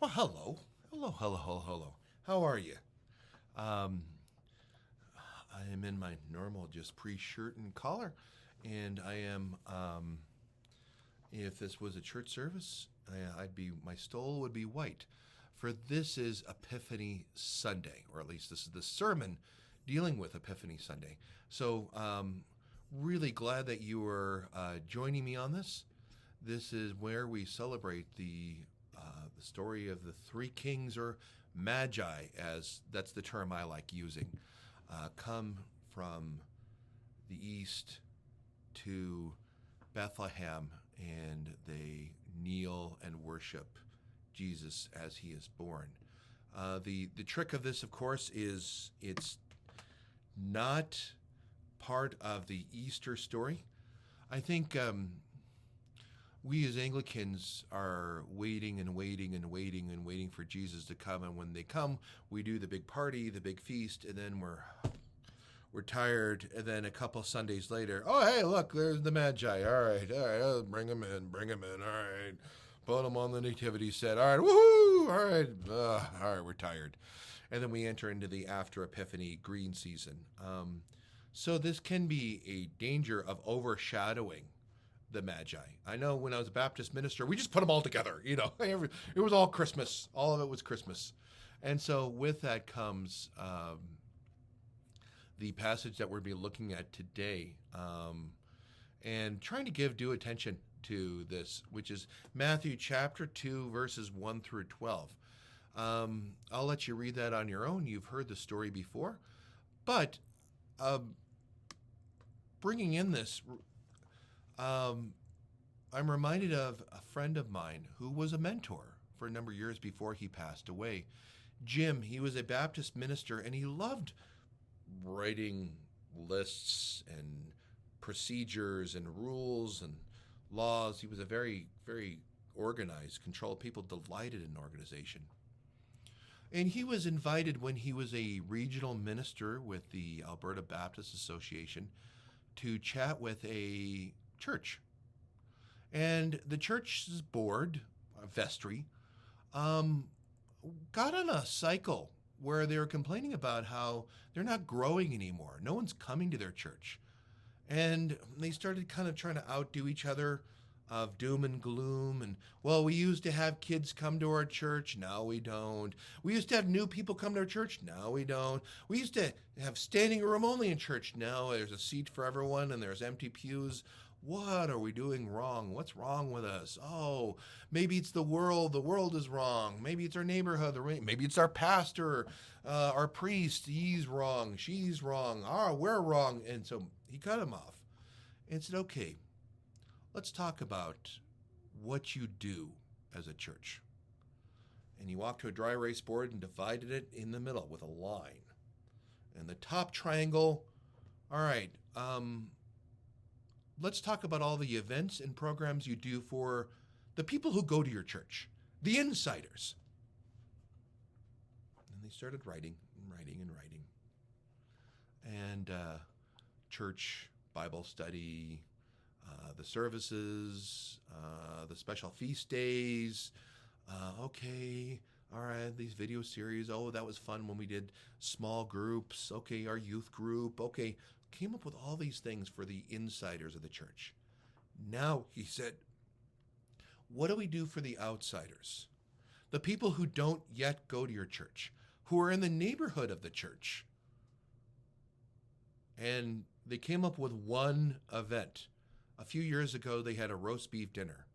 Well, hello. Hello, hello, hello, hello. How are you? Um, I am in my normal, just pre-shirt and collar, and I am. If this was a church service, I'd be my stole would be white, for this is Epiphany Sunday, or at least this is the sermon dealing with Epiphany Sunday. So, really glad that you are joining me on this. This is where we celebrate the story of the three kings, or Magi, as that's the term I like using, come from the east to Bethlehem, and they kneel and worship Jesus as he is born. The trick of this, of course, is it's not part of the Easter story. I think we as Anglicans are waiting and waiting and waiting and waiting for Jesus to come, and when they come, we do the big party, the big feast, and then we're tired, and then a couple Sundays later, oh hey, look, there's the Magi. All right, oh, bring him in, all right, put him on the nativity set. All right, woohoo! All right, we're tired, and then we enter into the after Epiphany green season. So this can be a danger of overshadowing the Magi. I know when I was a Baptist minister, we just put them all together. It was all Christmas. All of it was Christmas. And so with that comes the passage that we're going to be looking at today, and trying to give due attention to this, which is Matthew chapter 2, verses 1 through 12. I'll let you read that on your own. You've heard the story before. But bringing in this, I'm reminded of a friend of mine who was a mentor for a number of years before he passed away. Jim, he was a Baptist minister, and he loved writing lists and procedures and rules and laws. He was a very, very organized, controlled. People delighted in organization. And he was invited when he was a regional minister with the Alberta Baptist Association to chat with a church. And the church's board, vestry, got on a cycle where they were complaining about how they're not growing anymore. No one's coming to their church. And they started kind of trying to outdo each other of doom and gloom. And, well, we used to have kids come to our church. Now we don't. We used to have new people come to our church. Now we don't. We used to have standing room only in church. Now there's a seat for everyone and there's empty pews. What are we doing wrong? What's wrong with us? Oh, maybe it's the world. The world is wrong. Maybe it's our neighborhood. Maybe it's our pastor, our priest. He's wrong. She's wrong. We're wrong. And so he cut him off and said, okay, let's talk about what you do as a church. And he walked to a dry erase board and divided it in the middle with a line. And the top triangle, all right, let's talk about all the events and programs you do for the people who go to your church, the insiders. And they started writing and writing and writing. And church, Bible study, the services, the special feast days. Okay, all right, these video series. Oh, that was fun when we did small groups. Okay, our youth group. Okay, came up with all these things for the insiders of the church. Now, he said, what do we do for the outsiders? The people who don't yet go to your church, who are in the neighborhood of the church. And they came up with one event. A few years ago, they had a roast beef dinner.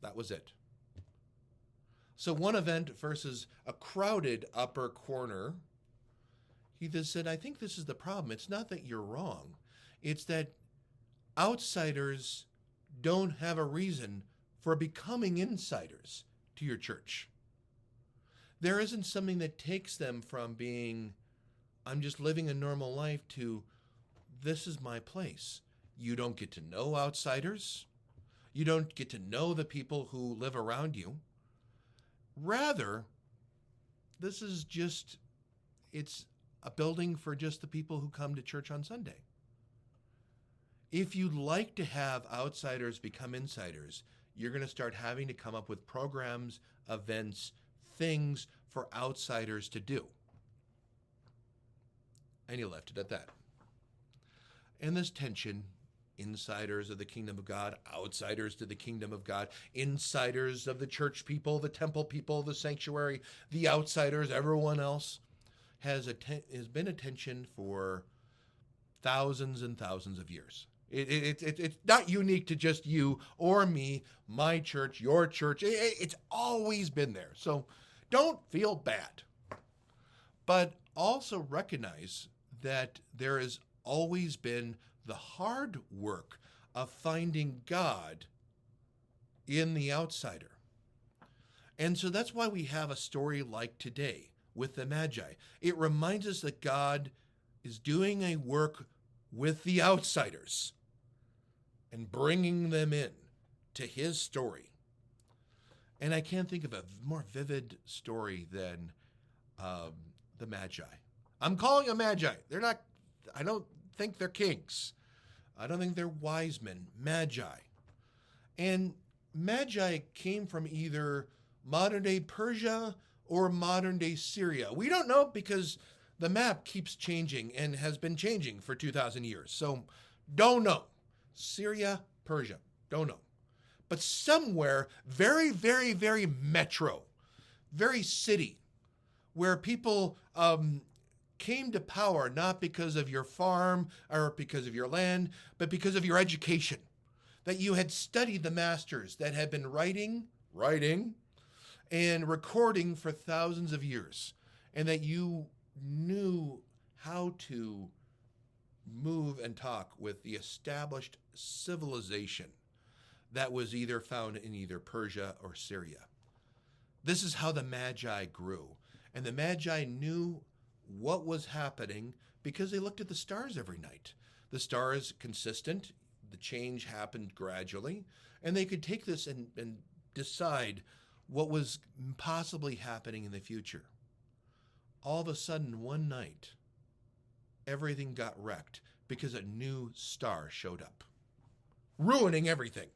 That was it. So one event versus a crowded upper corner. He just said, I think this is the problem. It's not that you're wrong. It's that outsiders don't have a reason for becoming insiders to your church. There isn't something that takes them from being, I'm just living a normal life, to this is my place. You don't get to know outsiders. You don't get to know the people who live around you. Rather, this is just, it's a building for just the people who come to church on Sunday. If you'd like to have outsiders become insiders, you're going to start having to come up with programs, events, things for outsiders to do. And he left it at that. And this tension, insiders of the kingdom of God, outsiders to the kingdom of God, insiders of the church people, the temple people, the sanctuary, the outsiders, everyone else, has been a tension for thousands and thousands of years. It's not unique to just you or me, my church, your church. It's always been there. So don't feel bad. But also recognize that there has always been the hard work of finding God in the outsider. And so that's why we have a story like today with the Magi. It reminds us that God is doing a work with the outsiders and bringing them in to his story. And I can't think of a more vivid story than the Magi. I'm calling them Magi. They're not, I don't think they're kings. I don't think they're wise men. Magi. And Magi came from either modern-day Persia or modern-day Syria. We don't know because the map keeps changing and has been changing for 2,000 years. So don't know. Syria, Persia, don't know. But somewhere very, very, very metro, very city, where people came to power not because of your farm or because of your land, but because of your education, that you had studied the masters that had been writing, and recording for thousands of years, and that you knew how to move and talk with the established civilization that was either found in either Persia or Syria. This is how the Magi grew. And the Magi knew what was happening because they looked at the stars every night. The stars consistent, the change happened gradually, and they could take this and decide what was possibly happening in the future. All of a sudden, one night, everything got wrecked because a new star showed up, ruining everything.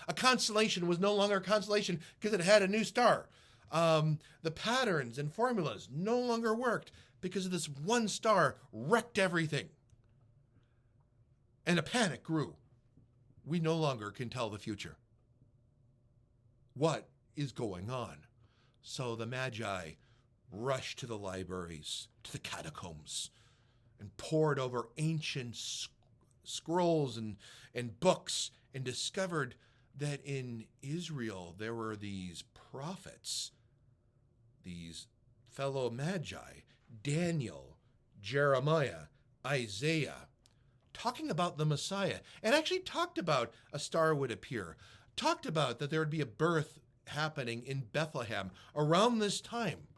A constellation was no longer a constellation because it had a new star. The patterns and formulas no longer worked because of this one star wrecked everything. And a panic grew. We no longer can tell the future. What is going on? So the Magi rushed to the libraries, to the catacombs, and pored over ancient scrolls and books, and discovered that in Israel there were these prophets, these fellow Magi, Daniel, Jeremiah, Isaiah, talking about the Messiah, and actually talked about a star would appear, talked about that there would be a birth happening in Bethlehem around this time.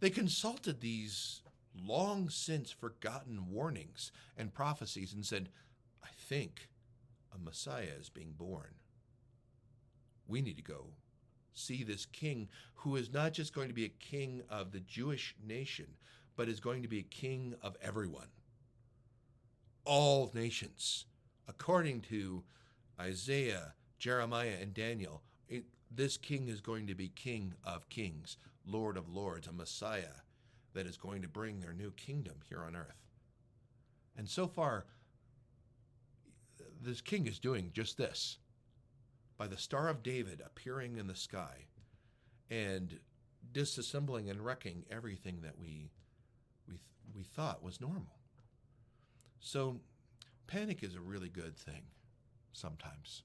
They consulted these long since forgotten warnings and prophecies and said, I think a Messiah is being born. We need to go see this king who is not just going to be a king of the Jewish nation, but is going to be a king of everyone. All nations. According to Isaiah, Jeremiah, and Daniel, this king is going to be King of kings, Lord of lords, a Messiah that is going to bring their new kingdom here on earth. And so far, this king is doing just this. By the Star of David appearing in the sky and disassembling and wrecking everything that we thought was normal. So panic is a really good thing sometimes.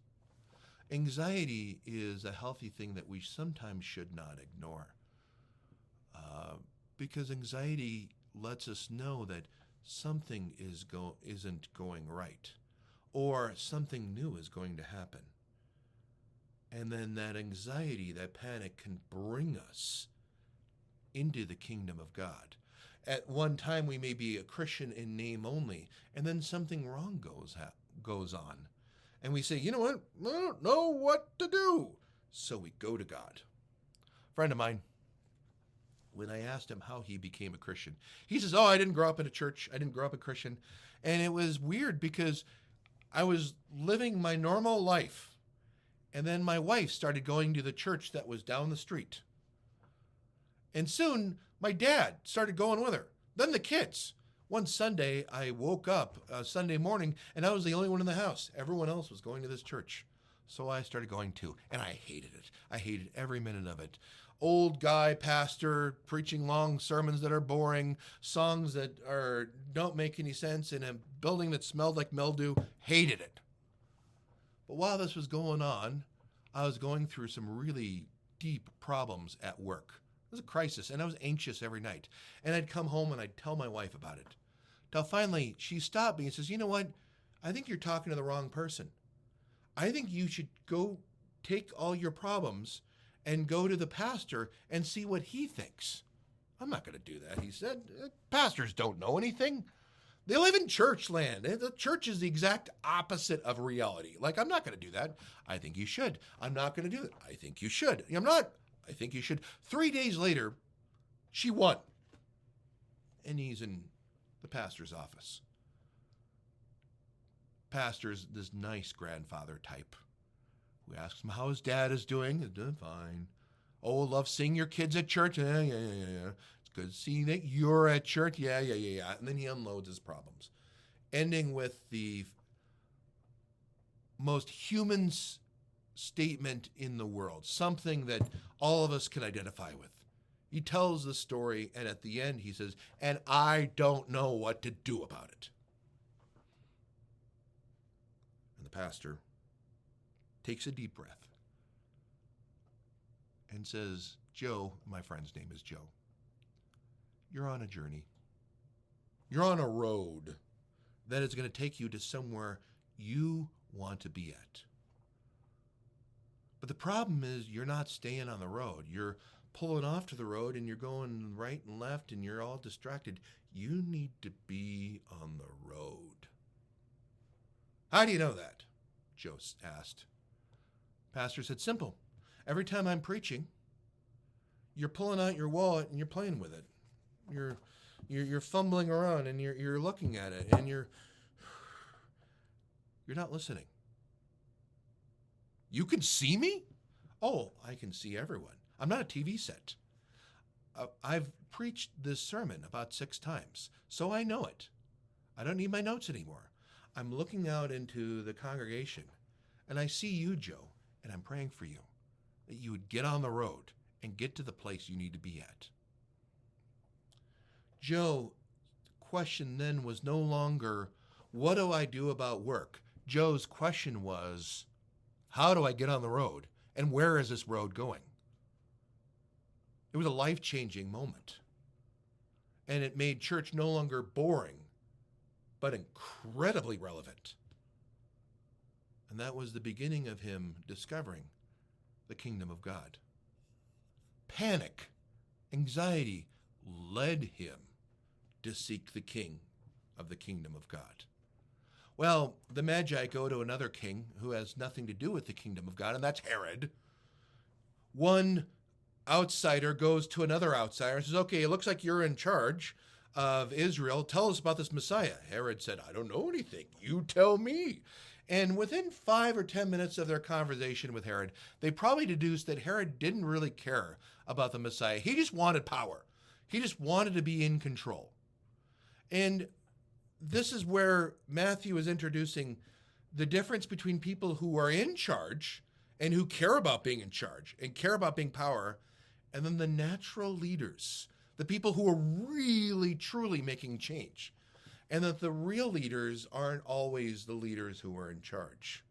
Anxiety is a healthy thing that we sometimes should not ignore, because anxiety lets us know that something isn't going right, or something new is going to happen. And then that anxiety, that panic can bring us into the kingdom of God. At one time, we may be a Christian in name only, and then something wrong goes on. And we say, you know what? I don't know what to do. So we go to God. A friend of mine, when I asked him how he became a Christian, he says, I didn't grow up in a church. I didn't grow up a Christian. And it was weird because I was living my normal life. And then my wife started going to the church that was down the street. And soon my dad started going with her. Then the kids. One Sunday, I woke up Sunday morning, and I was the only one in the house. Everyone else was going to this church. So I started going too, and I hated it. I hated every minute of it. Old guy pastor preaching long sermons that are boring, songs that don't make any sense, in a building that smelled like mildew. Hated it. But while this was going on, I was going through some really deep problems at work. It was a crisis, and I was anxious every night. And I'd come home and I'd tell my wife about it. Till finally she stopped me and says, "You know what? I think you're talking to the wrong person. I think you should go take all your problems and go to the pastor and see what he thinks." "I'm not going to do that," he said. "Pastors don't know anything. They live in church land. The church is the exact opposite of reality. Like, I'm not going to do that." "I think you should." "I'm not going to do that." "I think you should." "I'm not." "I think you should." 3 days later, she won. And he's in the pastor's office. Pastor's this nice grandfather type who asks him how his dad is doing. "He's doing fine." "Oh, love seeing your kids at church." Yeah. "It's good seeing that you're at church." Yeah. And then he unloads his problems, ending with the most human statement in the world, something that all of us can identify with. He tells the story, and at the end he says, "And I don't know what to do about it." And the pastor takes a deep breath and says, "Joe," my friend's name is Joe, "you're on a journey. You're on a road that is going to take you to somewhere you want to be at. But the problem is you're not staying on the road. You're pulling off to the road and you're going right and left and you're all distracted. You need to be on the road." "How do you know that?" Joe asked. Pastor said, "Simple. Every time I'm preaching, you're pulling out your wallet and you're playing with it. You're fumbling around and you're looking at it and you're not listening." "You can see me?" "Oh, I can see everyone. I'm not a TV set. I've preached this sermon about 6 times, so I know it. I don't need my notes anymore. I'm looking out into the congregation, and I see you, Joe, and I'm praying for you, that you would get on the road and get to the place you need to be at." Joe's question then was no longer, "What do I do about work?" Joe's question was, "How do I get on the road, and where is this road going?" It was a life-changing moment. And it made church no longer boring, but incredibly relevant. And that was the beginning of him discovering the kingdom of God. Panic, anxiety led him to seek the king of the kingdom of God. Well, the Magi go to another king who has nothing to do with the kingdom of God, and that's Herod. One outsider goes to another outsider and says, "Okay, it looks like you're in charge of Israel. Tell us about this Messiah." Herod said, "I don't know anything. You tell me." And within 5 or 10 minutes of their conversation with Herod, they probably deduced that Herod didn't really care about the Messiah. He just wanted power. He just wanted to be in control. And this is where Matthew is introducing the difference between people who are in charge and who care about being in charge and care about being power, and then the natural leaders, the people who are really, truly making change. And that the real leaders aren't always the leaders who are in charge.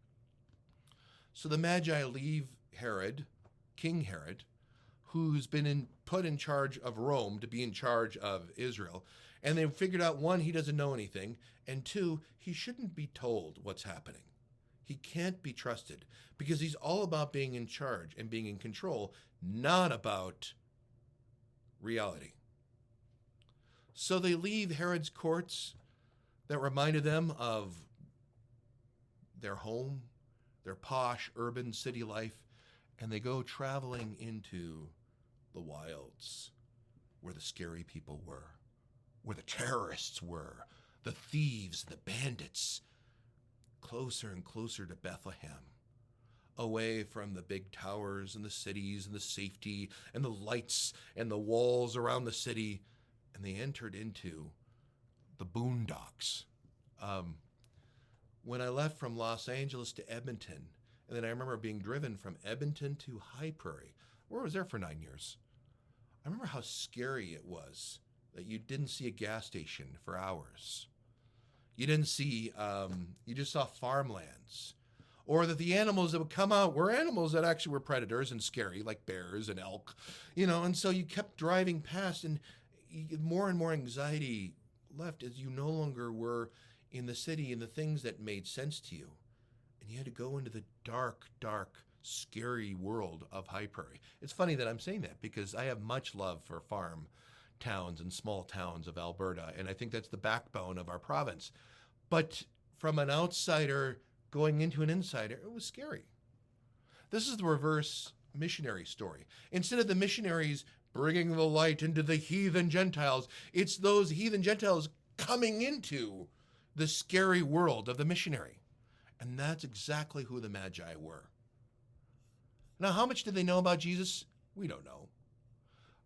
So the Magi leave Herod, King Herod, who's been put in charge of Rome to be in charge of Israel. And they figured out, 1, he doesn't know anything, and 2, he shouldn't be told what's happening. He can't be trusted because he's all about being in charge and being in control, not about reality. So they leave Herod's courts that reminded them of their home, their posh urban city life, and they go traveling into the wilds where the scary people were, where the terrorists were, the thieves, the bandits, closer and closer to Bethlehem, away from the big towers and the cities and the safety and the lights and the walls around the city, and they entered into the boondocks. When I left from Los Angeles to Edmonton, and then I remember being driven from Edmonton to High Prairie, where I was there for 9 years. I remember how scary it was that you didn't see a gas station for hours. You didn't see, you just saw farmlands. Or that the animals that would come out were animals that actually were predators and scary, like bears and elk, and so you kept driving past, and more and more anxiety left as you no longer were in the city and the things that made sense to you. And you had to go into the dark, dark, scary world of High Prairie. It's funny that I'm saying that because I have much love for farm towns and small towns of Alberta, and I think that's the backbone of our province. But from an outsider going into an insider, it was scary. This is the reverse missionary story. Instead of the missionaries bringing the light into the heathen Gentiles, it's those heathen Gentiles coming into the scary world of the missionary. And that's exactly who the Magi were. Now, how much did they know about Jesus? We don't know.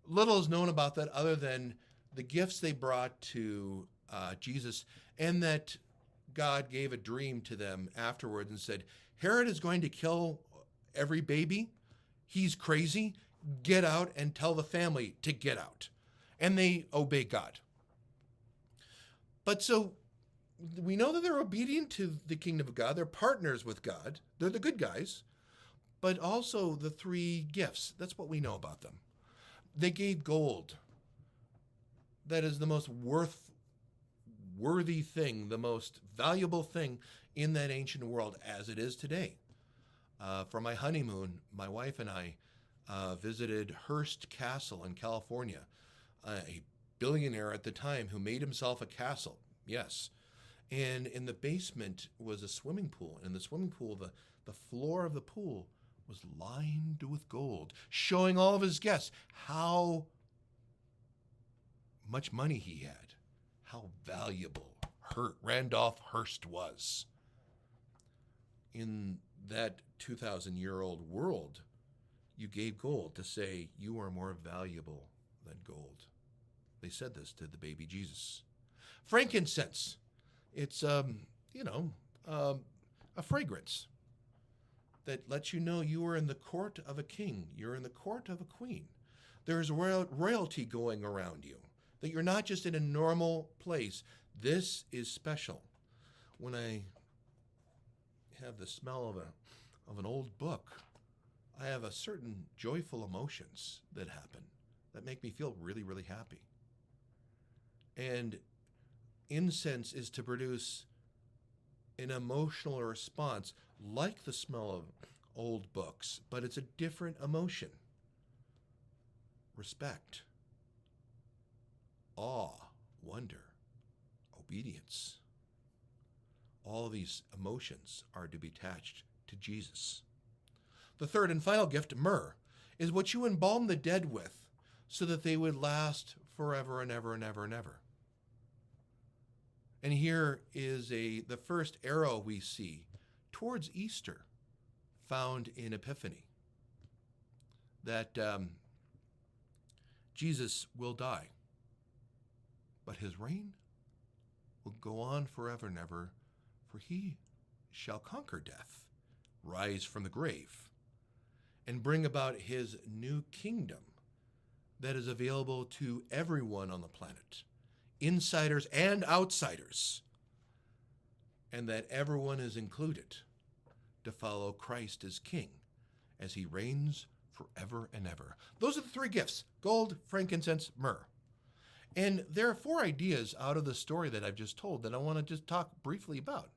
Little is known about that other than the gifts they brought to Jesus, and that God gave a dream to them afterwards and said, Herod is going to kill every baby. He's crazy. Get out and tell the family to get out. And they obey God. But so we know that they're obedient to the kingdom of God. They're partners with God. They're the good guys. But also the three gifts. That's what we know about them. They gave gold. That is the most worthy thing, the most valuable thing in that ancient world as it is today. For my honeymoon, my wife and I visited Hearst Castle in California, a billionaire at the time who made himself a castle, yes. And in the basement was a swimming pool. And in the swimming pool, the floor of the pool was lined with gold, showing all of his guests how much money he had, how valuable Randolph Hearst was. In that 2,000-year-old world, you gave gold to say you are more valuable than gold. They said this to the baby Jesus. Frankincense. It's, a fragrance that lets you know you are in the court of a king. You're in the court of a queen. There's royalty going around you, that you're not just in a normal place. This is special. When I have the smell of an old book, I have a certain joyful emotions that happen that make me feel really, really happy. And incense is to produce an emotional response like the smell of old books, but it's a different emotion. Respect, awe, wonder, obedience. All these emotions are to be attached to Jesus. The third and final gift, myrrh, is what you embalm the dead with so that they would last forever and ever and ever and ever. And here is the first arrow we see towards Easter, found in Epiphany, that Jesus will die, but his reign will go on forever and ever, for he shall conquer death, rise from the grave, and bring about his new kingdom that is available to everyone on the planet, insiders and outsiders, and that everyone is included to follow Christ as king as he reigns forever and ever. Those are the three gifts: gold, frankincense, myrrh. And there are four ideas out of the story that I've just told that I want to just talk briefly about.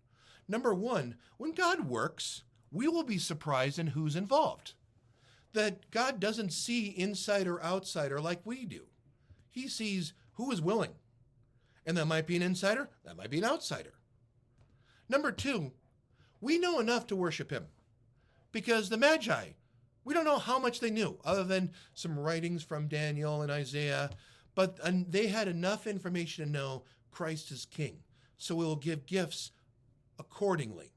Number one, when God works, we will be surprised in who's involved. That God doesn't see insider, outsider like we do. He sees who is willing. And that might be an insider, that might be an outsider. Number two, we know enough to worship him. Because the Magi, we don't know how much they knew, other than some writings from Daniel and Isaiah, but they had enough information to know Christ is king. So we will give gifts accordingly.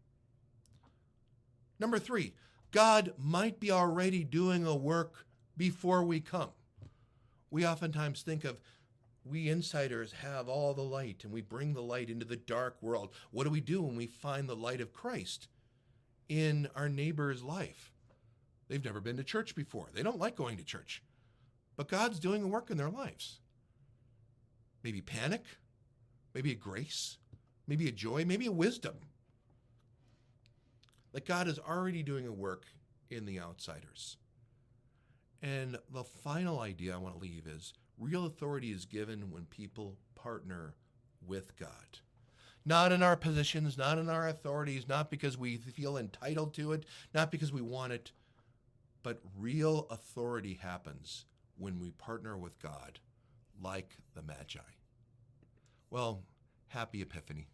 Number three, God might be already doing a work before we come. We oftentimes think of, we insiders have all the light and we bring the light into the dark world. What do we do when we find the light of Christ in our neighbor's life? They've never been to church before. They don't like going to church. But God's doing a work in their lives. Maybe panic, maybe a grace, maybe a joy, maybe a wisdom. That God is already doing a work in the outsiders. And the final idea I want to leave is real authority is given when people partner with God. Not in our positions, not in our authorities, not because we feel entitled to it, not because we want it, but real authority happens when we partner with God, like the Magi. Well, happy Epiphany.